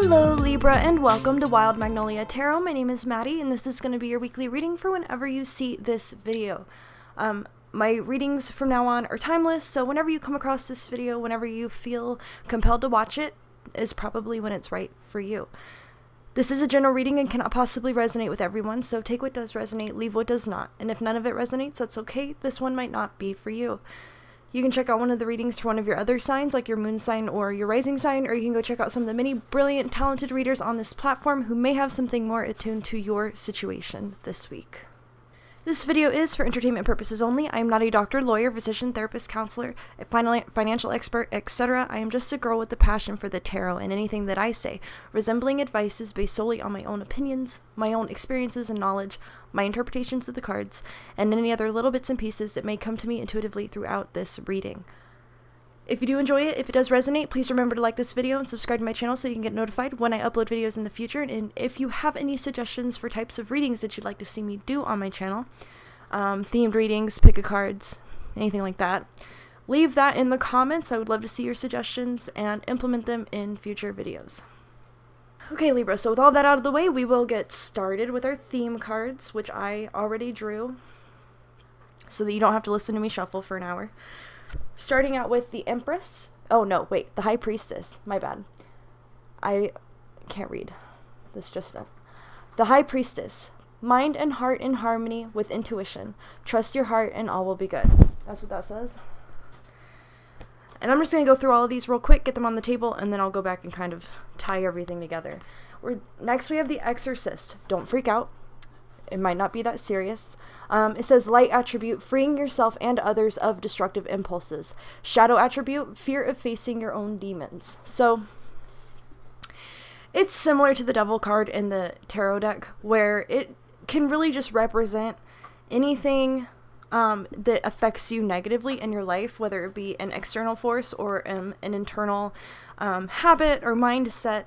Hello Libra and welcome to Wild Magnolia Tarot. My name is Maddie and this is going to be your weekly reading for whenever you see this video. My readings from now on are timeless, so whenever you come across this video, whenever you feel compelled to watch it, is probably when it's right for you. This is a general reading and cannot possibly resonate with everyone, so take what does resonate, leave what does not. And if none of it resonates, that's okay. This one might not be for you. You can check out one of the readings for one of your other signs, like your moon sign or your rising sign, or you can go check out some of the many brilliant, talented readers on this platform who may have something more attuned to your situation this week. This video is for entertainment purposes only. I am not a doctor, lawyer, physician, therapist, counselor, a financial expert, etc. I am just a girl with a passion for the tarot, and anything that I say, resembling advice, is based solely on my own opinions, my own experiences and knowledge, my interpretations of the cards, and any other little bits and pieces that may come to me intuitively throughout this reading. If you do enjoy it, if it does resonate, please remember to like this video and subscribe to my channel so you can get notified when I upload videos in the future. And if you have any suggestions for types of readings that you'd like to see me do on my channel, themed readings, pick a cards, anything like that, leave that in the comments. I would love to see your suggestions and implement them in future videos. Okay, Libra, so with all that out of the way, we will get started with our theme cards, which I already drew so that you don't have to listen to me shuffle for an hour. Starting out with the Empress. Oh, no, wait. The High Priestess. My bad. I can't read this just now. The High Priestess. Mind and heart in harmony with intuition. Trust your heart and all will be good. That's what that says. And I'm just going to go through all of these real quick, get them on the table, and then I'll go back and kind of tie everything together. Next, we have the Exorcist. Don't freak out. It might not be that serious. It says light attribute, freeing yourself and others of destructive impulses. Shadow attribute, fear of facing your own demons. So it's similar to the Devil card in the tarot deck, where it can really just represent anything that affects you negatively in your life, whether it be an external force or an internal habit or mindset,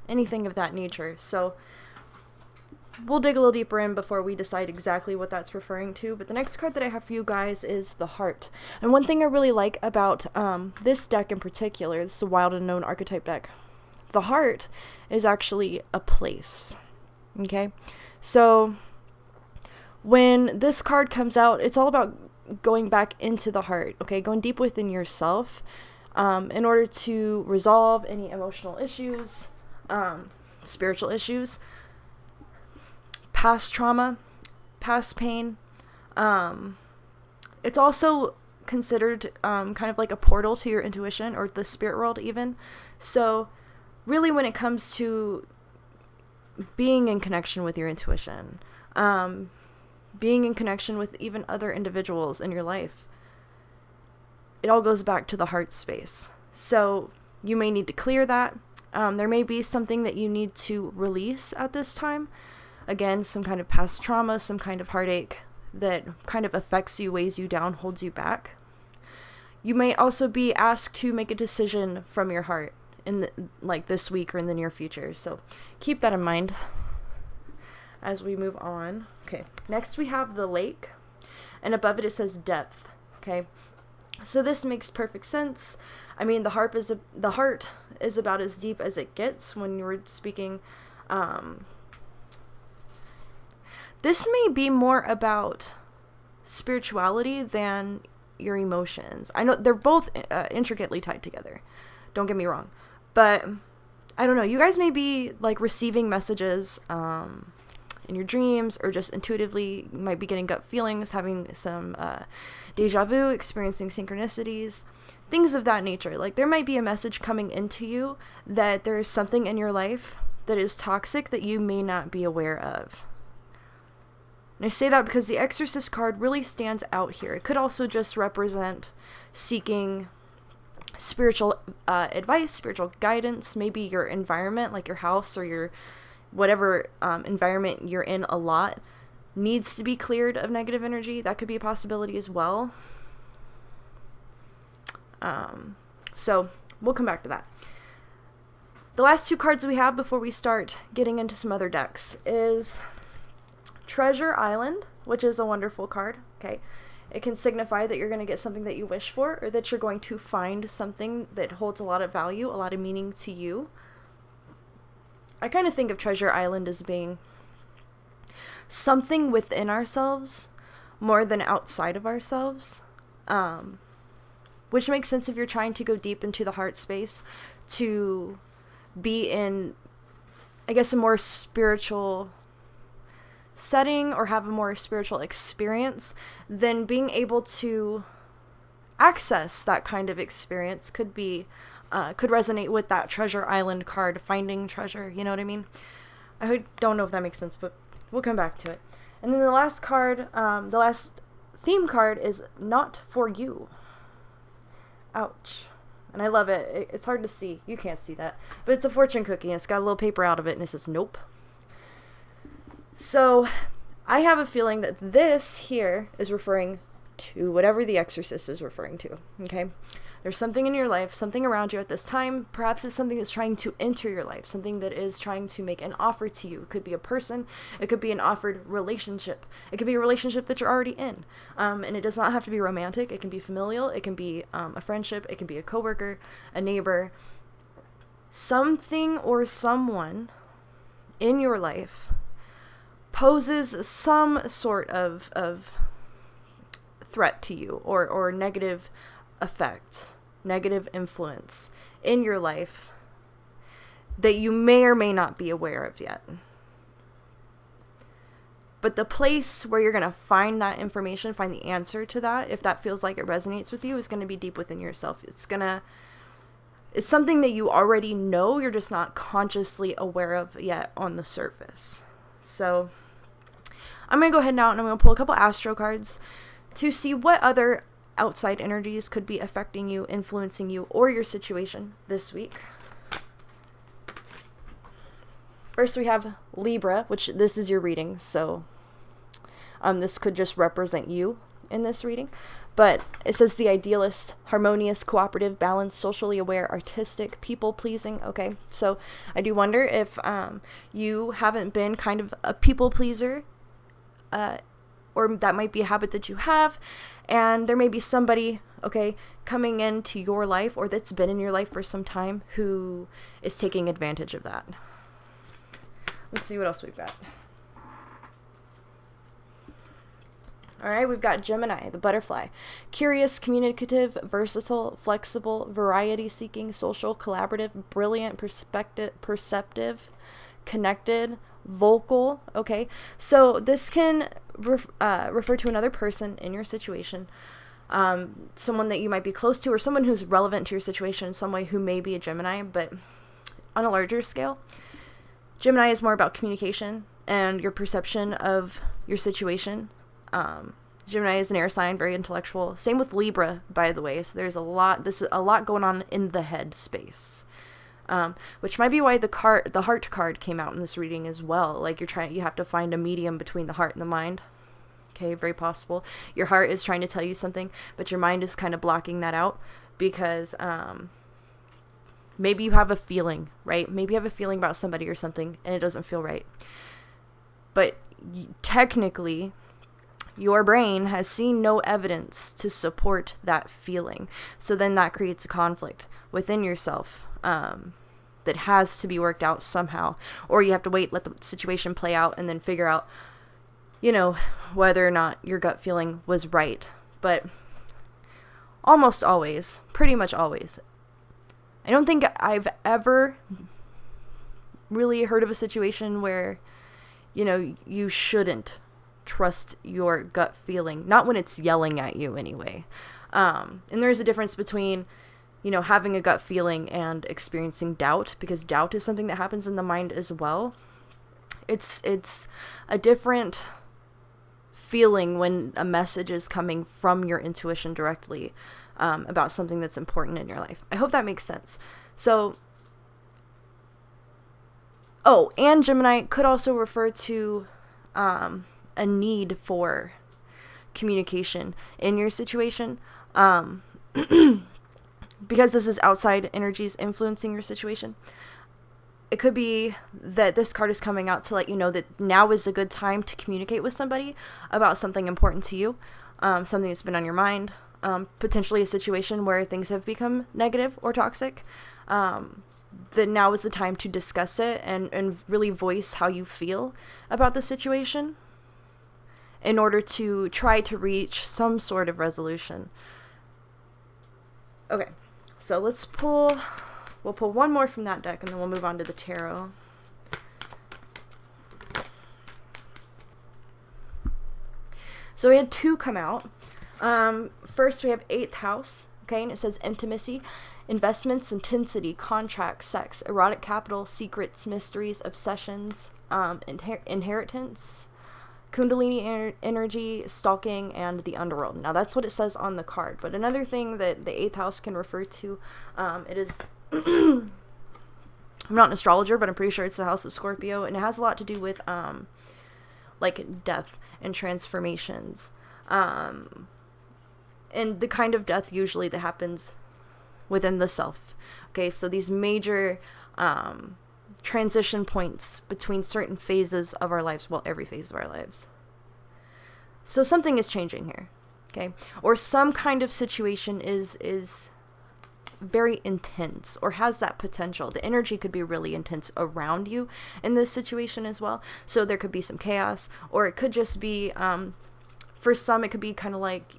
anything of that nature. So we'll dig a little deeper in before we decide exactly what that's referring to. But the next card that I have for you guys is the Heart. And one thing I really like about this deck in particular, this is a Wild Unknown Archetype Deck, the Heart is actually a place. Okay? So when this card comes out, it's all about going back into the heart, okay? Going deep within yourself in order to resolve any emotional issues, spiritual issues, past trauma, past pain. It's also considered kind of like a portal to your intuition or the spirit world even. So really when it comes to being in connection with your intuition, being in connection with even other individuals in your life, it all goes back to the heart space. So you may need to clear that. There may be something that you need to release at this time. Again, some kind of past trauma, some kind of heartache that kind of affects you, weighs you down, holds you back. You might also be asked to make a decision from your heart in this week or in the near future. So keep that in mind as we move on. Okay, next we have the Lake, and above it says depth. Okay, so this makes perfect sense. I mean, the heart is about as deep as it gets when you're speaking. This may be more about spirituality than your emotions. I know they're both intricately tied together. Don't get me wrong. But I don't know. You guys may be like receiving messages in your dreams, or just intuitively you might be getting gut feelings, having some deja vu, experiencing synchronicities, things of that nature. Like there might be a message coming into you that there is something in your life that is toxic that you may not be aware of. And I say that because the Exorcist card really stands out here. It could also just represent seeking spiritual advice, spiritual guidance, maybe your environment, like your house or your whatever environment you're in a lot needs to be cleared of negative energy. That could be a possibility as well. So we'll come back to that. The last two cards we have before we start getting into some other decks is Treasure Island, which is a wonderful card. Okay, It can signify that you're going to get something that you wish for, or that you're going to find something that holds a lot of value, a lot of meaning to you. I kind of think of Treasure Island as being something within ourselves more than outside of ourselves, which makes sense if you're trying to go deep into the heart space to be in, I guess, a more spiritual setting or have a more spiritual experience. Then being able to access that kind of experience could resonate with that Treasure Island card, finding treasure, you know what I mean? I don't know if that makes sense, but we'll come back to it. And then the last card, the last theme card is Not For You. Ouch. And I love it. It's hard to see. You can't see that. But it's a fortune cookie, and it's got a little paper out of it, and it says nope. So I have a feeling that this here is referring to whatever the Exorcist is referring to, okay? There's something in your life, something around you at this time. Perhaps it's something that's trying to enter your life, something that is trying to make an offer to you. It could be a person. It could be an offered relationship. It could be a relationship that you're already in. And it does not have to be romantic. It can be familial. It can be a friendship. It can be a coworker, a neighbor. Something or someone in your life poses some sort of threat to you or negative effect, negative influence in your life that you may or may not be aware of yet. But the place where you're going to find that information, find the answer to that, if that feels like it resonates with you, is going to be deep within yourself. It's something that you already know, you're just not consciously aware of yet on the surface. So I'm going to go ahead now and I'm going to pull a couple astro cards to see what other outside energies could be affecting you, influencing you, or your situation this week. First we have Libra, which this is your reading, so this could just represent you in this reading. But it says the idealist, harmonious, cooperative, balanced, socially aware, artistic, people-pleasing. Okay, so I do wonder if you haven't been kind of a people-pleaser, or that might be a habit that you have, and there may be somebody, okay, coming into your life or that's been in your life for some time who is taking advantage of that. Let's see what else we've got. All right, we've got Gemini, the butterfly. Curious, communicative, versatile, flexible, variety-seeking, social, collaborative, brilliant, perceptive, connected, vocal. Okay, so this can refer to another person in your situation, someone that you might be close to, or someone who's relevant to your situation in some way who may be a Gemini, but on a larger scale. Gemini is more about communication and your perception of your situation. Gemini is an air sign, very intellectual. Same with Libra, by the way. So there's a lot going on in the head space. Which might be why the heart card came out in this reading as well. Like you have to find a medium between the heart and the mind. Okay, very possible. Your heart is trying to tell you something, but your mind is kind of blocking that out because maybe you have a feeling, right? Maybe you have a feeling about somebody or something and it doesn't feel right. But technically, your brain has seen no evidence to support that feeling. So then that creates a conflict within yourself. That has to be worked out somehow, or you have to let the situation play out and then figure out, whether or not your gut feeling was right. But almost always, pretty much always, I don't think I've ever really heard of a situation where, you shouldn't trust your gut feeling, not when it's yelling at you anyway. And there's a difference between having a gut feeling and experiencing doubt, because doubt is something that happens in the mind as well. It's a different feeling when a message is coming from your intuition directly about something that's important in your life. I hope that makes sense. So, and Gemini could also refer to a need for communication in your situation. Because this is outside energies influencing your situation, it could be that this card is coming out to let you know that now is a good time to communicate with somebody about something important to you, something that's been on your mind, potentially a situation where things have become negative or toxic. that now is the time to discuss it and really voice how you feel about the situation in order to try to reach some sort of resolution. Okay, so we'll pull one more from that deck and then we'll move on to the tarot. So we had two come out. First we have 8th house, okay, and it says intimacy, investments, intensity, contracts, sex, erotic capital, secrets, mysteries, obsessions, inheritance, Kundalini energy, stalking, and the underworld. Now that's what it says on the card. But another thing that the 8th house can refer to, it is, I'm not an astrologer, but I'm pretty sure it's the house of Scorpio, and it has a lot to do with, like death and transformations. And the kind of death usually that happens within the self. Okay, so these major, transition points between certain phases of our lives, well, every phase of our lives. So something is changing here, okay? Or some kind of situation is very intense or has that potential. The energy could be really intense around you in this situation as well. So there could be some chaos, or it could just be, for some, it could be kind of like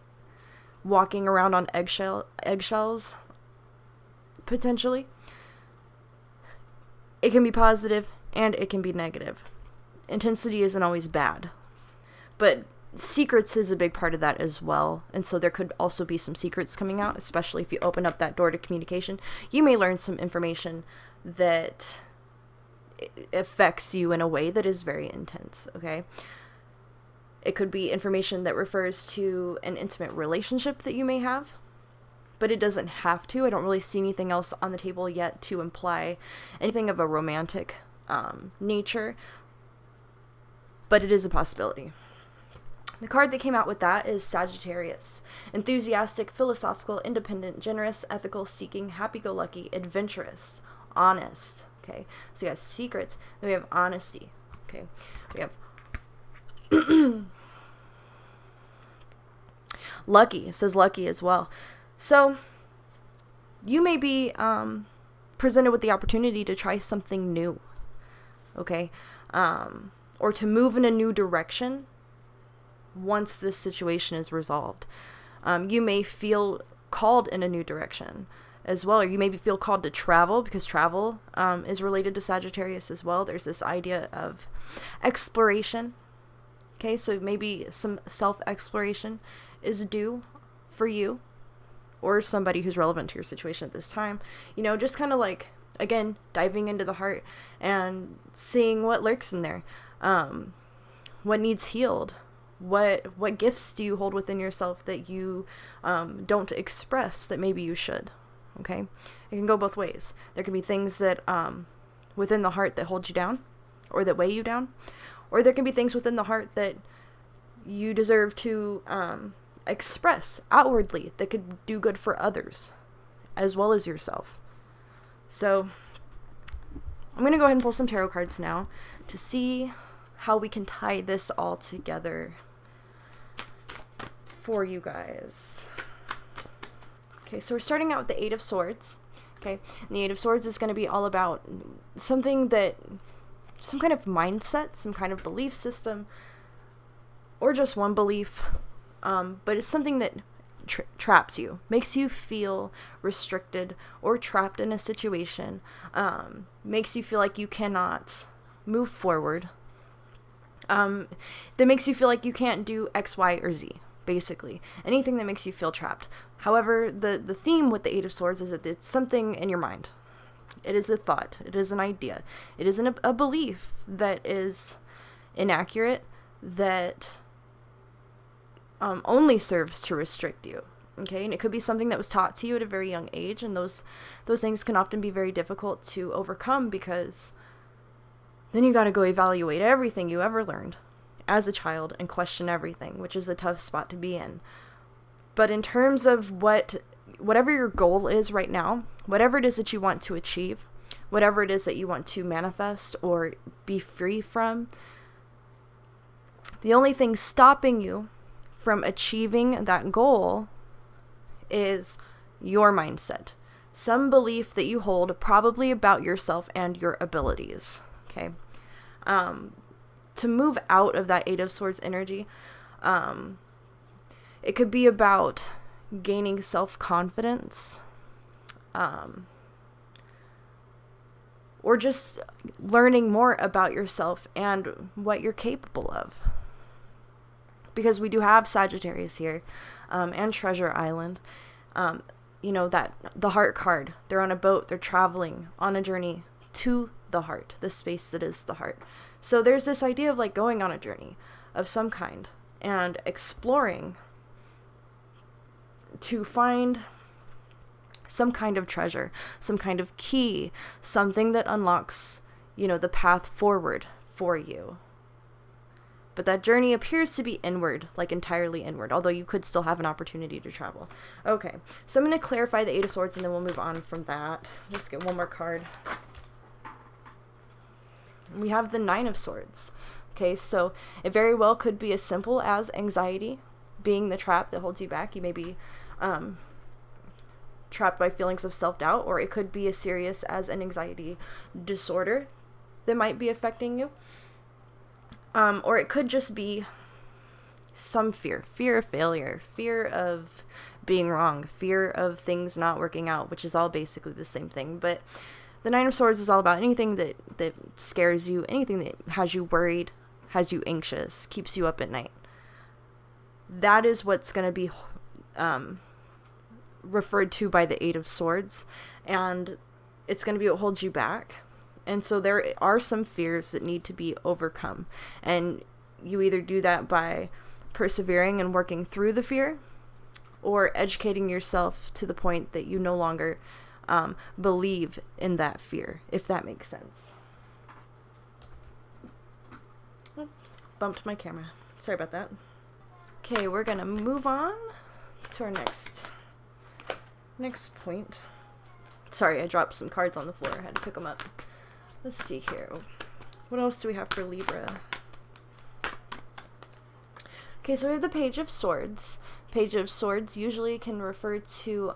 walking around on eggshells, potentially. It can be positive and it can be negative. Intensity isn't always bad, but secrets is a big part of that as well. And so there could also be some secrets coming out, especially if you open up that door to communication. You may learn some information that affects you in a way that is very intense, okay? It could be information that refers to an intimate relationship that you may have, but it doesn't have to. I don't really see anything else on the table yet to imply anything of a romantic nature, but it is a possibility. The card that came out with that is Sagittarius. Enthusiastic, philosophical, independent, generous, ethical, seeking, happy-go-lucky, adventurous, honest. Okay, so you got secrets, then we have honesty. Okay, we have lucky. It says lucky as well. So you may be presented with the opportunity to try something new, okay, or to move in a new direction once this situation is resolved. You may feel called in a new direction as well, or you maybe feel called to travel, because travel is related to Sagittarius as well. There's this idea of exploration, okay, so maybe some self-exploration is due for you or somebody who's relevant to your situation at this time. You know, just kind of like, again, diving into the heart and seeing what lurks in there, what needs healed, what gifts do you hold within yourself that you don't express that maybe you should. Okay, it can go both ways. There can be things that within the heart that hold you down or that weigh you down, or there can be things within the heart that you deserve to express outwardly that could do good for others as well as yourself. So I'm going to go ahead and pull some tarot cards now to see how we can tie this all together for you guys. Okay, so we're starting out with the 8 of Swords. Okay, and the 8 of Swords is going to be all about something that, some kind of mindset, some kind of belief system, or just one belief, but it's something that traps you, makes you feel restricted or trapped in a situation, makes you feel like you cannot move forward, that makes you feel like you can't do X, Y, or Z, basically. Anything that makes you feel trapped. However, the theme with the 8 of Swords is that it's something in your mind. It is a thought. It is an idea. It is a belief that is inaccurate, that only serves to restrict you. Okay, and it could be something that was taught to you at a very young age, and those things can often be very difficult to overcome, because then you got to go evaluate everything you ever learned as a child and question everything, which is a tough spot to be in. But in terms of whatever your goal is right now, whatever it is that you want to achieve, whatever it is that you want to manifest or be free from, the only thing stopping you from achieving that goal is your mindset. some belief that you hold, probably about yourself and your abilities, okay? To move out of that Eight of Swords energy, it could be about gaining self-confidence, or just learning more about yourself and what you're capable of. Because we do have Sagittarius here, and Treasure Island. You know, that the heart card, they're on a boat, they're traveling on a journey to the heart, the space that is the heart. So there's this idea of like going on a journey of some kind and exploring to find some kind of treasure, some kind of key, something that unlocks, you know, the path forward for you. But that journey appears to be inward, like entirely inward, although you could still have an opportunity to travel. Okay, so I'm going to clarify the Eight of Swords and then we'll move on from that. Just get one more card. We have the Nine of Swords. Okay, so it very well could be as simple as anxiety being the trap that holds you back. You may be trapped by feelings of self-doubt, or it could be as serious as an anxiety disorder that might be affecting you. Or it could just be some fear of failure, fear of being wrong, fear of things not working out, which is all basically the same thing. But the Nine of Swords is all about anything that scares you, anything that has you worried, has you anxious, keeps you up at night. That is what's going to be referred to by the Eight of Swords, and it's going to be what holds you back. And so there are some fears that need to be overcome. And you either do that by persevering and working through the fear, or educating yourself to the point that you no longer believe in that fear, if that makes sense. Bumped my camera. Sorry about that. Okay, we're going to move on to our next point. Sorry, I dropped some cards on the floor. I had to pick them up. Let's see here. What else do we have for Libra? Okay, so we have the Page of Swords. Page of Swords usually can refer to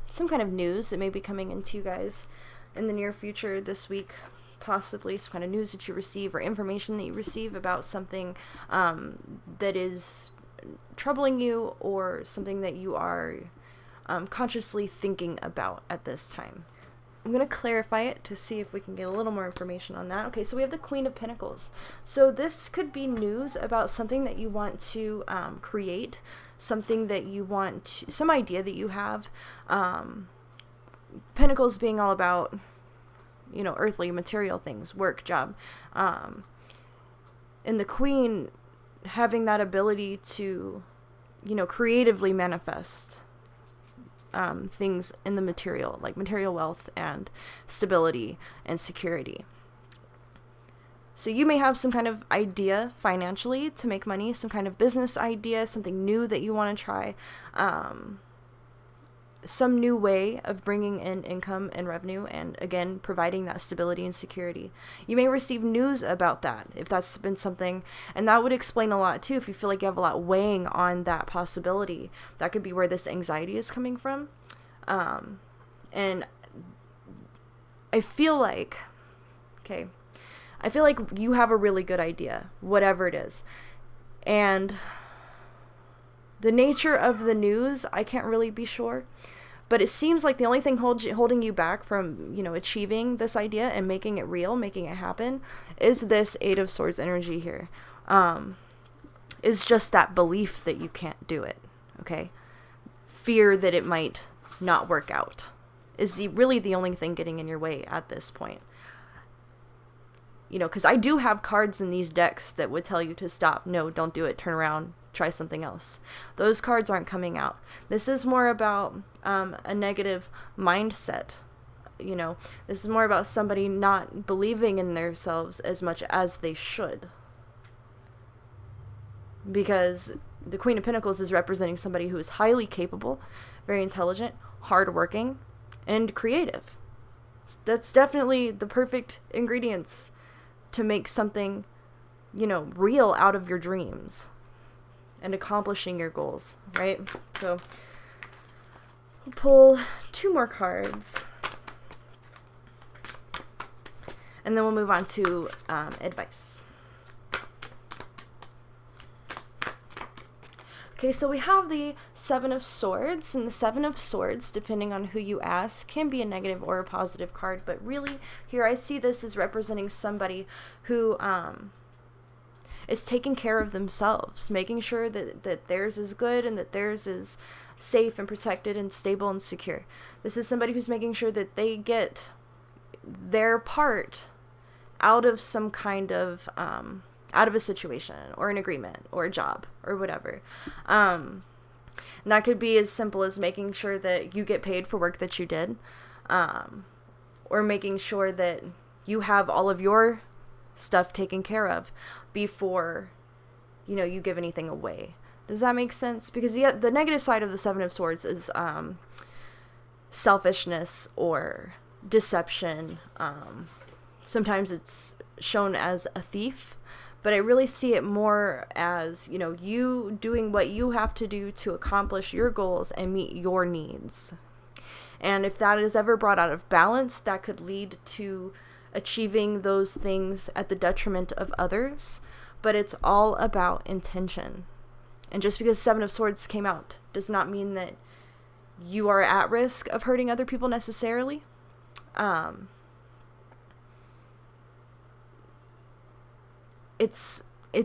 some kind of news that may be coming into you guys in the near future this week, possibly some kind of news that you receive or information that you receive about something that is troubling you, or something that you are consciously thinking about at this time. I'm going to clarify it to see if we can get a little more information on that. Okay, so we have the Queen of Pentacles. So this could be news about something that you want to create, something that you want to, some idea that you have. Pentacles being all about, you know, earthly, material things, work, job. And the Queen having that ability to, you know, creatively manifest things in the material, like material wealth and stability and security. So you may have some kind of idea financially to make money, some kind of business idea, something new that you want to try, some new way of bringing in income and revenue, and again, providing that stability and security. You may receive news about that, if that's been something, and that would explain a lot too. If you feel like you have a lot weighing on that possibility, that could be where this anxiety is coming from. And I feel like you have a really good idea, whatever it is, and the nature of the news, I can't really be sure, but it seems like the only thing holding you back from, you know, achieving this idea and making it real, making it happen, is this Eight of Swords energy here. Is just that belief that you can't do it, okay? Fear that it might not work out is really the only thing getting in your way at this point. You know, because I do have cards in these decks that would tell you to stop, no, don't do it, turn around, try something else. Those cards aren't coming out. This is more about a negative mindset. You know, this is more about somebody not believing in themselves as much as they should. Because the Queen of Pentacles is representing somebody who is highly capable, very intelligent, hardworking, and creative. That's definitely the perfect ingredients to make something, you know, real out of your dreams and accomplishing your goals, right? So, pull 2 more cards, and then we'll move on to advice. Okay, so we have the 7 of Swords, and the 7 of Swords, depending on who you ask, can be a negative or a positive card, but really, here I see this as representing somebody who is taking care of themselves, making sure that theirs is good and that theirs is safe and protected and stable and secure. This is somebody who's making sure that they get their part out of some kind of out of a situation or an agreement or a job or whatever. And that could be as simple as making sure that you get paid for work that you did, or making sure that you have all of your stuff taken care of before, you know, you give anything away. Does that make sense? Because the negative side of the 7 of Swords is selfishness or deception. Sometimes it's shown as a thief, but I really see it more as, you know, you doing what you have to do to accomplish your goals and meet your needs. And if that is ever brought out of balance, that could lead to achieving those things at the detriment of others. But it's all about intention. And just because 7 of Swords came out does not mean that you are at risk of hurting other people necessarily. It's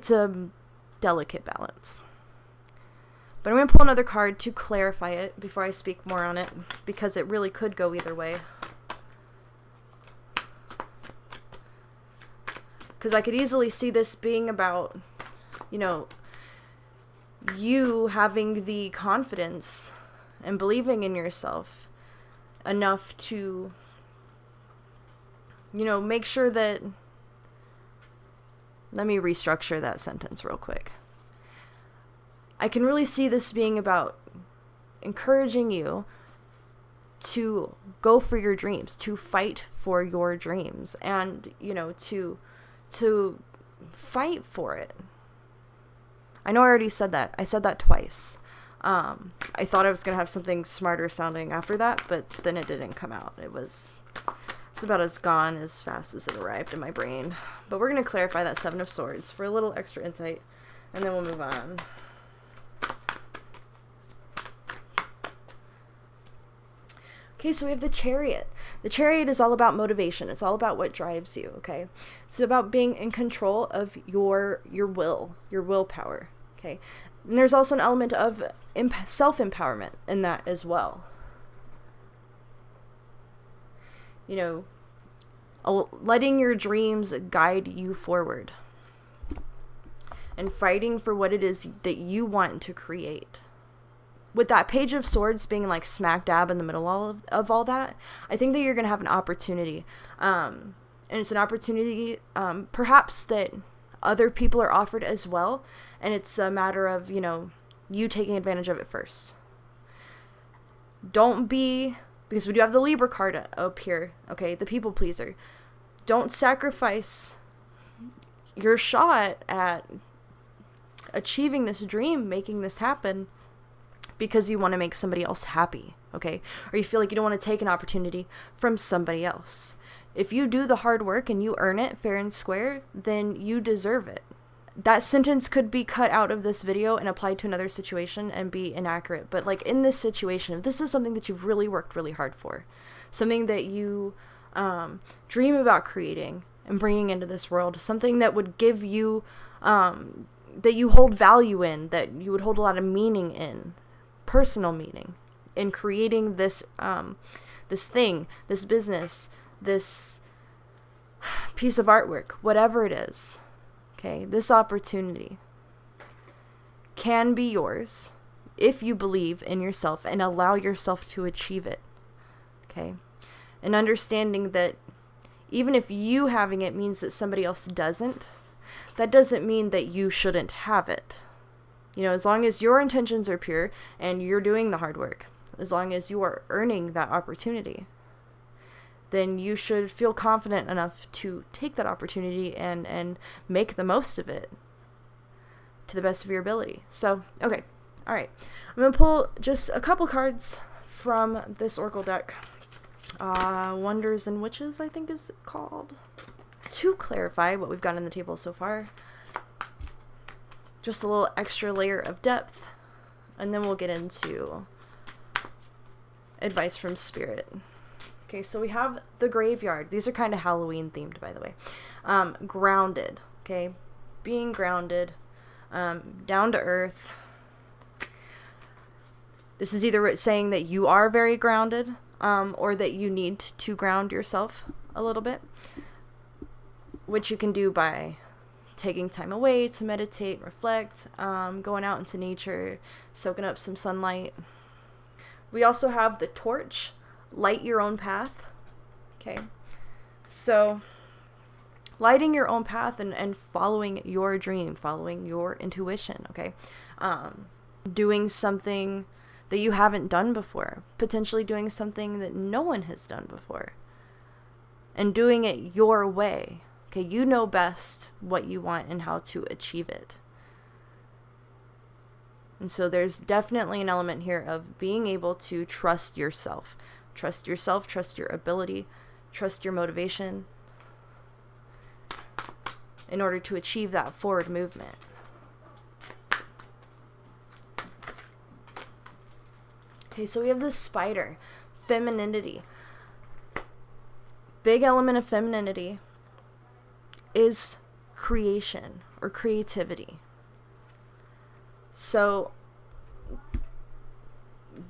a delicate balance. But I'm going to pull another card to clarify it before I speak more on it, because it really could go either way. Because I could easily see this being about, you know, you having the confidence and believing in yourself enough to, you know, make sure that... Let me restructure that sentence real quick. I can really see this being about encouraging you to go for your dreams, to fight for your dreams, and, you know, to fight for it. I know I already said that. I said that twice. I thought I was going to have something smarter sounding after that, but then it didn't come out. It's about as gone as fast as it arrived in my brain. But we're going to clarify that 7 of Swords for a little extra insight, and then we'll move on. Okay, so we have the Chariot. The Chariot is all about motivation. It's all about what drives you, okay? It's about being in control of your will, your willpower, okay? And there's also an element of self-empowerment in that as well. You know, letting your dreams guide you forward and fighting for what it is that you want to create. With that Page of Swords being like smack dab in the middle of all that, I think that you're going to have an opportunity. And it's an opportunity perhaps that other people are offered as well. And it's a matter of, you know, you taking advantage of it first. Don't be, because we do have the Libra card up here, okay, the people pleaser. Don't sacrifice your shot at achieving this dream, making this happen, because you want to make somebody else happy, okay? Or you feel like you don't want to take an opportunity from somebody else. If you do the hard work and you earn it fair and square, then you deserve it. That sentence could be cut out of this video and applied to another situation and be inaccurate. But like in this situation, if this is something that you've really worked really hard for, something that you dream about creating and bringing into this world, something that would give you, that you hold value in, that you would hold a lot of meaning in, personal meaning in creating this this thing, this business, this piece of artwork, whatever it is, okay, this opportunity can be yours if you believe in yourself and allow yourself to achieve it, okay? And understanding that even if you having it means that somebody else doesn't, that doesn't mean that you shouldn't have it. You know, as long as your intentions are pure and you're doing the hard work, as long as you are earning that opportunity, then you should feel confident enough to take that opportunity and make the most of it to the best of your ability. So, okay. All right. I'm going to pull just a couple cards from this Oracle deck. Wonders and Witches, I think is called. To clarify what we've got on the table so far, just a little extra layer of depth, and then we'll get into advice from Spirit. Okay, so we have the Graveyard. These are kind of Halloween themed, by the way. Grounded, okay? Being grounded, down to earth. This is either saying that you are very grounded, or that you need to ground yourself a little bit, which you can do by taking time away to meditate, reflect, going out into nature, soaking up some sunlight. We also have the Torch, light your own path. Okay, so lighting your own path and following your dream, following your intuition. Okay, doing something that you haven't done before, potentially doing something that no one has done before, and doing it your way. Okay, you know best what you want and how to achieve it. And so there's definitely an element here of being able to trust yourself. Trust yourself, trust your ability, trust your motivation in order to achieve that forward movement. Okay, so we have this Spider, femininity. Big element of femininity is creation or creativity. So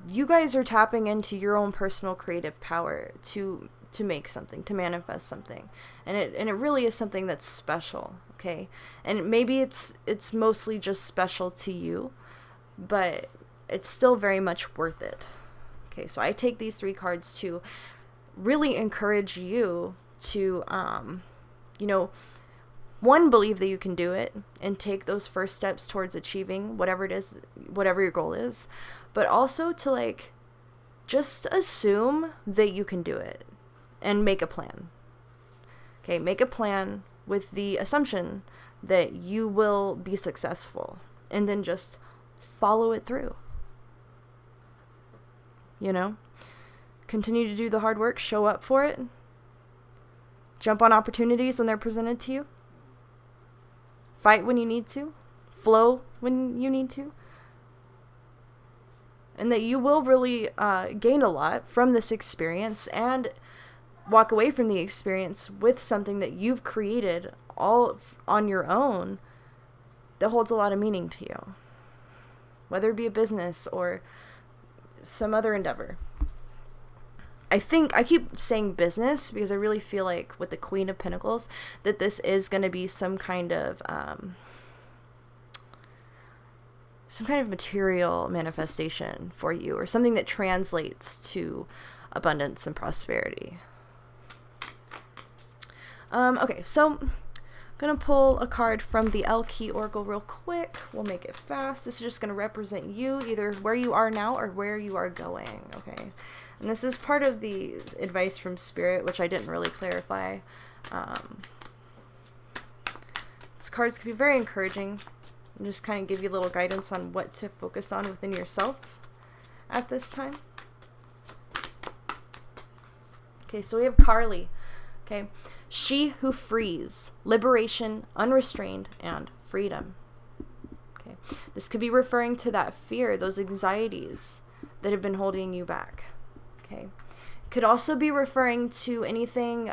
you guys are tapping into your own personal creative power to make something, to manifest something. And it really is something that's special, okay? And maybe it's mostly just special to you, but it's still very much worth it. Okay, so I take these 3 cards to really encourage you to, one, believe that you can do it and take those first steps towards achieving whatever it is, whatever your goal is, but also to just assume that you can do it and make a plan. Okay, make a plan with the assumption that you will be successful, and then just follow it through. Continue to do the hard work, show up for it, jump on opportunities when they're presented to you, fight when you need to, flow when you need to, and that you will really gain a lot from this experience and walk away from the experience with something that you've created all on your own that holds a lot of meaning to you, whether it be a business or some other endeavor. I keep saying business because I really feel like with the Queen of Pentacles that this is going to be some kind of material manifestation for you, or something that translates to abundance and prosperity. Okay, so I'm going to pull a card from the L-Key Oracle real quick. We'll make it fast. This is just going to represent you, either where you are now or where you are going, okay? And this is part of the advice from Spirit, which I didn't really clarify. These cards can be very encouraging and just kind of give you a little guidance on what to focus on within yourself at this time. Okay, so we have Carly. Okay, she who frees, liberation, unrestrained, and freedom. Okay, this could be referring to that fear, those anxieties that have been holding you back. Okay, could also be referring to anything,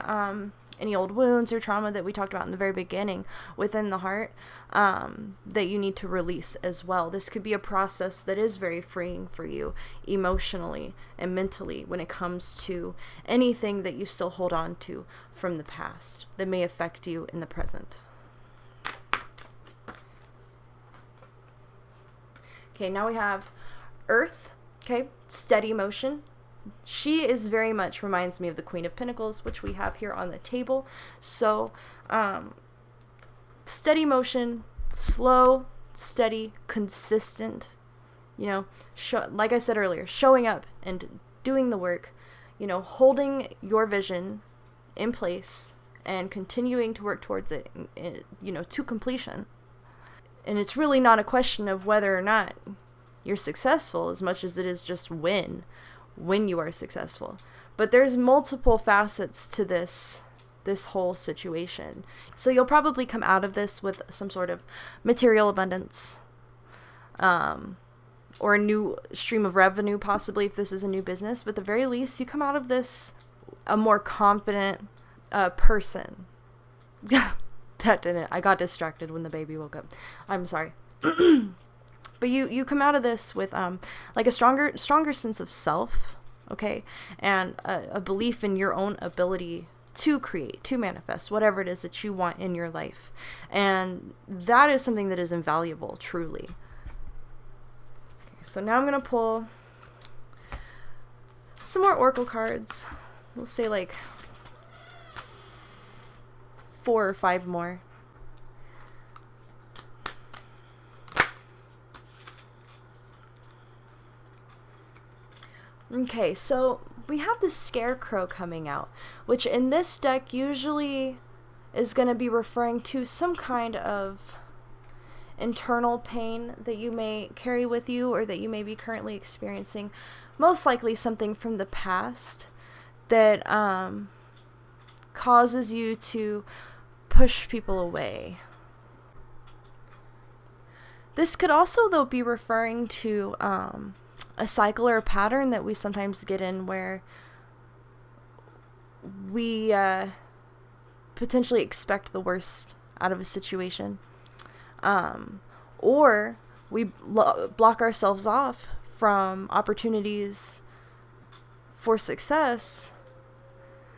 any old wounds or trauma that we talked about in the very beginning within the heart, that you need to release as well. This could be a process that is very freeing for you emotionally and mentally when it comes to anything that you still hold on to from the past that may affect you in the present. Okay, now we have Earth. Okay, steady motion. She is very much reminds me of the Queen of Pentacles, which we have here on the table. So, steady motion, slow, steady, consistent, like I said earlier, showing up and doing the work, holding your vision in place and continuing to work towards it, to completion. And it's really not a question of whether or not you're successful as much as it is just when when you are successful. But there's multiple facets to this whole situation. So you'll probably come out of this with some sort of material abundance, or a new stream of revenue, possibly, if this is a new business. But at the very least, you come out of this a more confident person. I got distracted when the baby woke up. I'm sorry. But you come out of this with like a stronger sense of self, okay, and a belief in your own ability to create, to manifest whatever it is that you want in your life. And that is something that is invaluable, truly. Okay, so now I'm going to pull some more oracle cards. We'll say like 4 or 5 more. Okay, so we have the Scarecrow coming out, which in this deck usually is going to be referring to some kind of internal pain that you may carry with you, or that you may be currently experiencing. Most likely something from the past that causes you to push people away. This could also, though, be referring to a cycle or a pattern that we sometimes get in, where we potentially expect the worst out of a situation, or we block ourselves off from opportunities for success.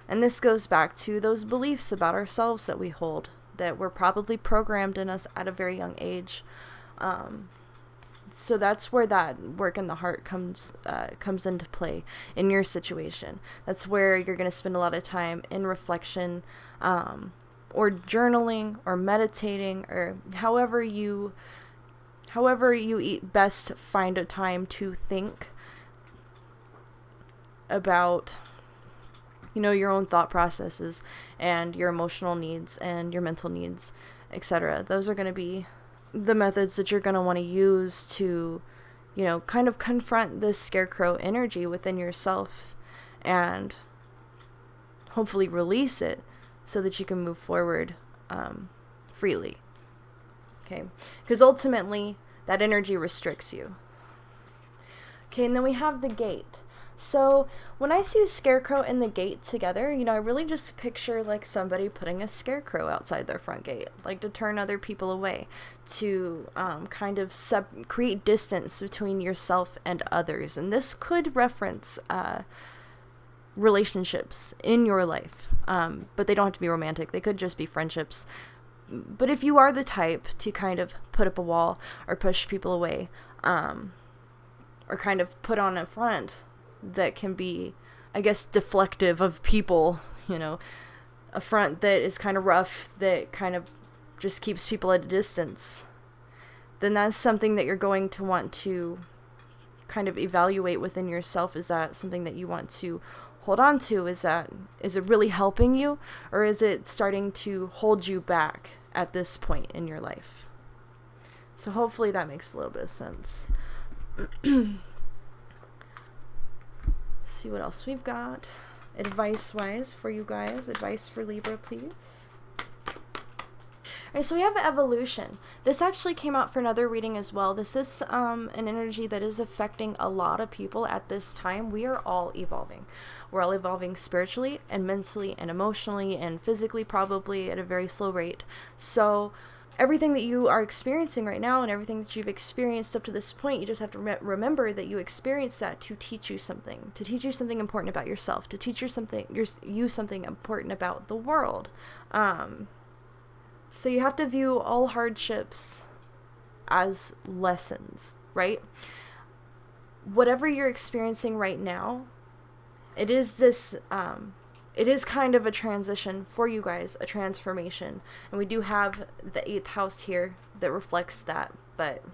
And this goes back to those beliefs about ourselves that we hold, that were probably programmed in us at a very young age. So that's where that work in the heart comes into play in your situation. That's where you're going to spend a lot of time in reflection, or journaling, or meditating, or however you best find a time to think about, your own thought processes and your emotional needs and your mental needs, etc. Those are going to be the methods that you're going to want to use to, kind of confront this scarecrow energy within yourself, and hopefully release it so that you can move forward freely. Okay, because ultimately that energy restricts you. Okay, and then we have the gate. So when I see the scarecrow and the gate together, I really just picture like somebody putting a scarecrow outside their front gate, like to turn other people away, to kind of create distance between yourself and others. And this could reference relationships in your life, but they don't have to be romantic. They could just be friendships. But if you are the type to kind of put up a wall or push people away, or kind of put on a front that can be, I guess, deflective of people, a front that is kind of rough, that kind of just keeps people at a distance, then that's something that you're going to want to kind of evaluate within yourself. Is that something that you want to hold on to? Is it really helping you, or is it starting to hold you back at this point in your life? So hopefully that makes a little bit of sense. See what else we've got advice-wise for you guys. Advice for Libra, please. Alright, so we have evolution. This actually came out for another reading as well. This is an energy that is affecting a lot of people at this time. We are all evolving. We're all evolving spiritually and mentally and emotionally and physically, probably at a very slow rate. So everything that you are experiencing right now and everything that you've experienced up to this point, you just have to remember that you experienced that to teach you something important about yourself, to teach you something important about the world. So you have to view all hardships as lessons, right? Whatever you're experiencing right now, it is kind of a transition for you guys, a transformation. And we do have the 8th house here that reflects that, but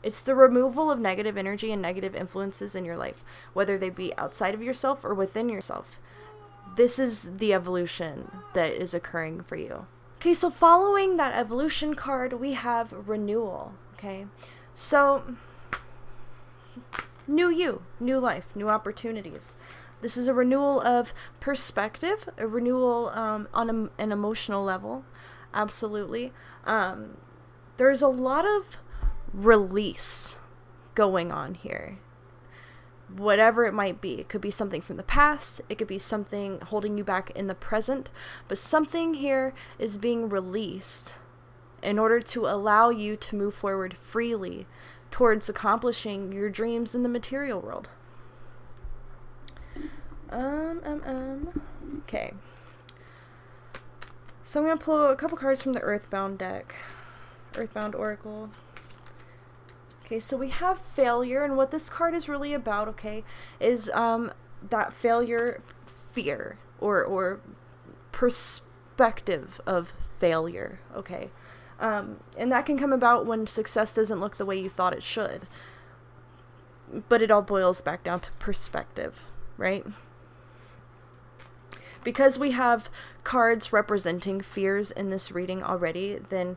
it's the removal of negative energy and negative influences in your life, whether they be outside of yourself or within yourself. This is the evolution that is occurring for you. Okay, so following that evolution card, we have renewal, okay? So new you, new life, new opportunities. This is a renewal of perspective, a renewal on an emotional level. Absolutely. There's a lot of release going on here. Whatever it might be. It could be something from the past. It could be something holding you back in the present. But something here is being released in order to allow you to move forward freely towards accomplishing your dreams in the material world. Okay. So I'm going to pull a couple cards from the Earthbound deck. Earthbound Oracle. Okay, so we have failure, and what this card is really about, okay, is that failure fear or perspective of failure, okay? And that can come about when success doesn't look the way you thought it should. But it all boils back down to perspective, right? Because we have cards representing fears in this reading already, then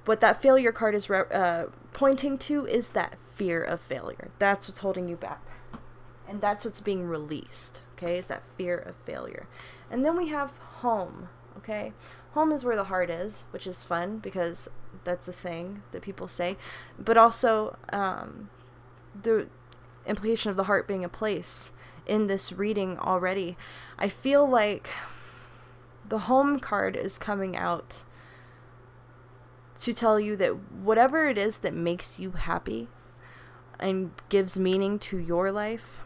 what that failure card is pointing to is that fear of failure. That's what's holding you back. And that's what's being released, okay, is that fear of failure. And then we have home, okay? Home is where the heart is, which is fun because that's a saying that people say. But also the implication of the heart being a place in this reading already. I feel like the home card is coming out to tell you that whatever it is that makes you happy and gives meaning to your life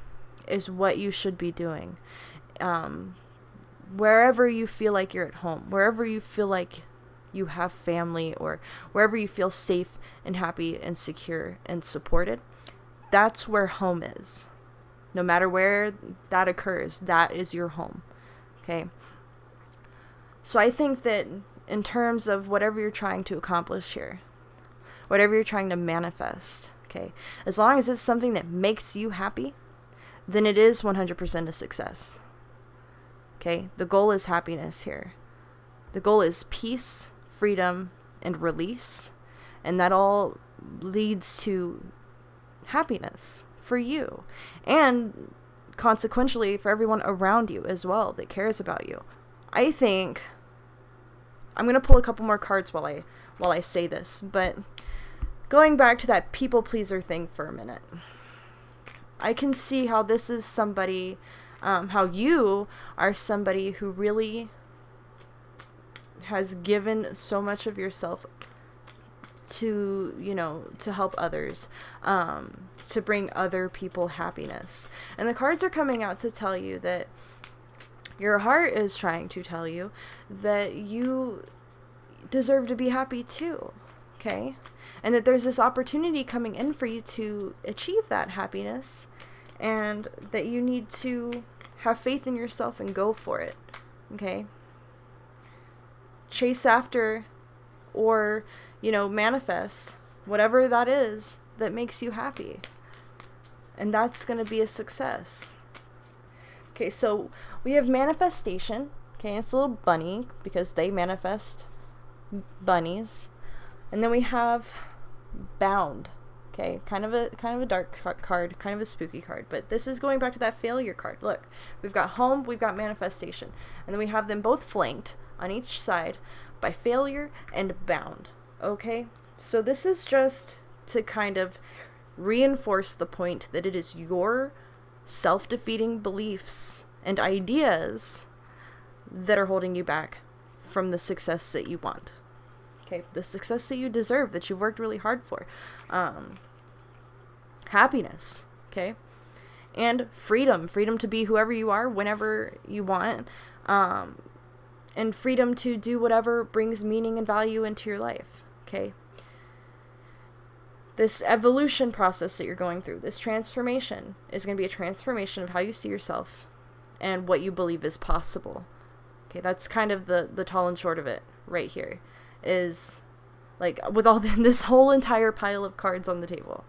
is what you should be doing. Wherever you feel like you're at home, wherever you feel like you have family, or wherever you feel safe and happy and secure and supported, that's where home is. No matter where that occurs, that is your home. Okay? So I think that in terms of whatever you're trying to accomplish here, whatever you're trying to manifest, okay, as long as it's something that makes you happy, then it is 100% a success. Okay? The goal is happiness here. The goal is peace, freedom, and release. And that all leads to happiness for you. And consequentially for everyone around you as well that cares about you. I think I'm going to pull a couple more cards while I say this, but going back to that people pleaser thing for a minute. I can see how this is somebody, how you are somebody who really has given so much of yourself to, to help others, to bring other people happiness. And the cards are coming out to tell you that your heart is trying to tell you that you deserve to be happy too, okay? And that there's this opportunity coming in for you to achieve that happiness, and that you need to have faith in yourself and go for it, okay? Chase after or, manifest whatever that is that makes you happy. And that's going to be a success. Okay, so we have manifestation. Okay, it's a little bunny because they manifest bunnies. And then we have bound. Okay, kind of a dark card, kind of a spooky card, but this is going back to that failure card. Look, we've got home, we've got manifestation, and then we have them both flanked on each side by failure and bound. Okay, so this is just to kind of reinforce the point that it is your self-defeating beliefs and ideas that are holding you back from the success that you want. Okay, the success that you deserve, that you've worked really hard for. Happiness, okay? And freedom to be whoever you are whenever you want. And freedom to do whatever brings meaning and value into your life, okay? This evolution process that you're going through, this transformation, is going to be a transformation of how you see yourself and what you believe is possible. Okay, that's kind of the tall and short of it right here. Is, like, with all this whole entire pile of cards on the table,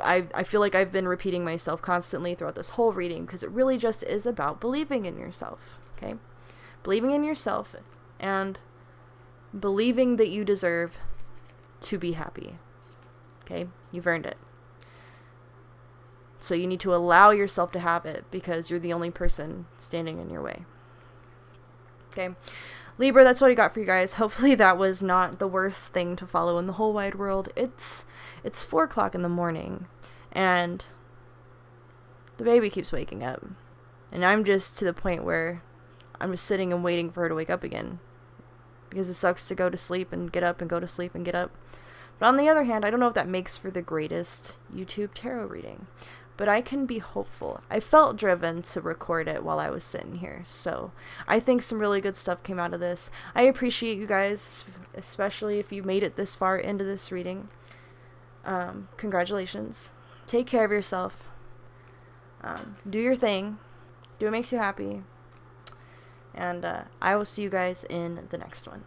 I feel like I've been repeating myself constantly throughout this whole reading, because it really just is about believing in yourself, okay? Believing in yourself and believing that you deserve to be happy. Okay? You've earned it. So you need to allow yourself to have it because you're the only person standing in your way. Okay. Libra, that's what I got for you guys. Hopefully that was not the worst thing to follow in the whole wide world. It's 4 o'clock in the morning, and the baby keeps waking up. And I'm just to the point where I'm just sitting and waiting for her to wake up again. Because it sucks to go to sleep and get up and go to sleep and get up. But on the other hand, I don't know if that makes for the greatest YouTube tarot reading. But I can be hopeful. I felt driven to record it while I was sitting here. So I think some really good stuff came out of this. I appreciate you guys, especially if you made it this far into this reading. Congratulations. Take care of yourself. Do your thing. Do what makes you happy. And I will see you guys in the next one.